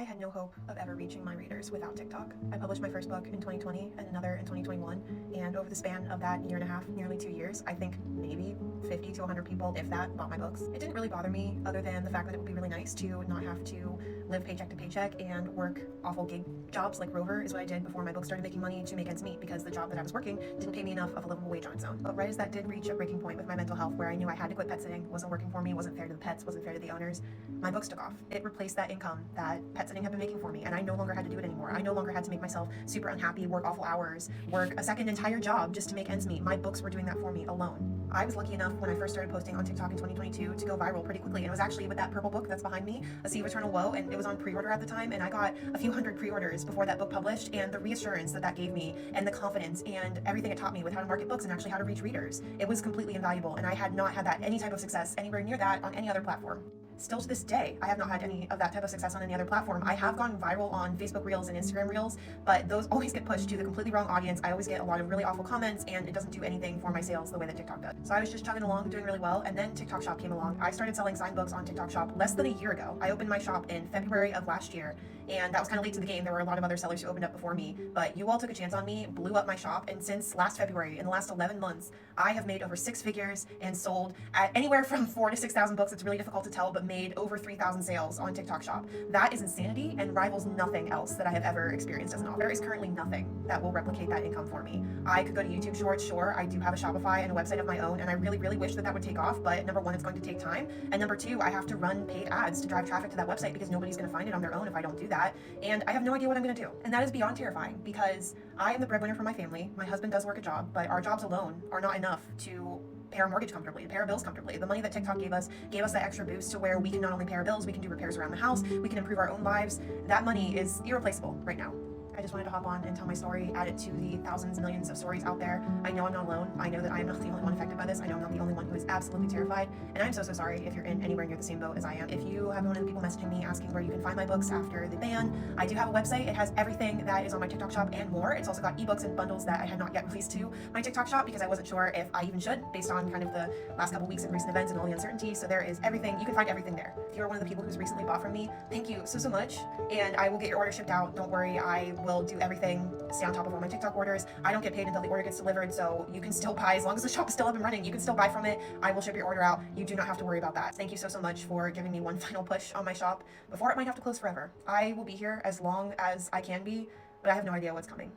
I had no hope of ever reaching my readers without TikTok. I published my first book in 2020 and another in 2021, and over the span of that year and a half, nearly 2 years, I think maybe 50 to 100 people, if that, bought my books. It didn't really bother me other than the fact that it would be really nice to not have to live paycheck to paycheck and work awful gig jobs like Rover is what I did before my book started making money to make ends meet, because the job that I was working didn't pay me enough of a livable wage on its own. But right as that did reach a breaking point with my mental health where I knew I had to quit pet sitting, wasn't working for me, wasn't fair to the pets, wasn't fair to the owners, my books took off. It replaced that income that pet sitting had been making for me, and I no longer had to do it anymore. I no longer had to make myself super unhappy, work awful hours, work a second entire job just to make ends meet. My books were doing that for me alone. I was lucky enough when I first started posting on TikTok in 2022 to go viral pretty quickly, and it was actually with that purple book that's behind me, A Sea of Eternal Woe, and it was on pre-order at the time, and I got a few hundred pre-orders before that book published, and the reassurance that that gave me, and the confidence, and everything it taught me with how to market books and actually how to reach readers, it was completely invaluable, and I had not had that any type of success anywhere near that on any other platform. Still to this day, I have not had any of that type of success on any other platform. I have gone viral on Facebook Reels and Instagram Reels, but those always get pushed to the completely wrong audience. I always get a lot of really awful comments, and it doesn't do anything for my sales the way that TikTok does. So I was just chugging along, doing really well, and then TikTok Shop came along. I started selling signed books on TikTok Shop less than a year ago. I opened my shop in February of last year, and that was kind of late to the game. There were a lot of other sellers who opened up before me, but you all took a chance on me, blew up my shop, and since last February, in the last 11 months, I have made over 6 figures and sold at anywhere from 4,000 to 6,000 books. It's really difficult to tell, but made over 3,000 sales on TikTok Shop. That is insanity and rivals nothing else that I have ever experienced as an author. There is currently nothing that will replicate that income for me. I could go to YouTube Shorts, sure, I do have a Shopify and a website of my own, and I really, really wish that that would take off, but number one, it's going to take time, and number two, I have to run paid ads to drive traffic to that website because nobody's going to find it on their own if I don't do that, and I have no idea what I'm going to do. And that is beyond terrifying because I am the breadwinner for my family. My husband does work a job, but our jobs alone are not enough to pay our mortgage comfortably, to pay our bills comfortably. The money that TikTok gave us that extra boost to where we can not only pay our bills, we can do repairs around the house, we can improve our own lives. That money is irreplaceable right now. I just wanted to hop on and tell my story, add it to the thousands, millions of stories out there. I know I'm not alone. I know that I am not the only one affected by this. I know I'm not the only one who is absolutely terrified. And I'm so sorry if you're in anywhere near the same boat as I am. If you have one of the people messaging me asking where you can find my books after the ban, I do have a website. It has everything that is on my TikTok shop and more. It's also got ebooks and bundles that I had not yet released to my TikTok shop because I wasn't sure if I even should, based on kind of the last couple weeks of recent events and all the uncertainty. So there is everything. You can find everything there. If you're one of the people who's recently bought from me, thank you so much. And I will get your order shipped out. Don't worry. I will do everything. Stay on top of all my TikTok orders. I don't get paid until the order gets delivered, so you can still buy as long as the shop is still up and running. You can still buy from it. I will ship your order out. You do not have to worry about that. Thank you so much for giving me one final push on my shop before it might have to close forever. I will be here as long as I can be, but I have no idea what's coming.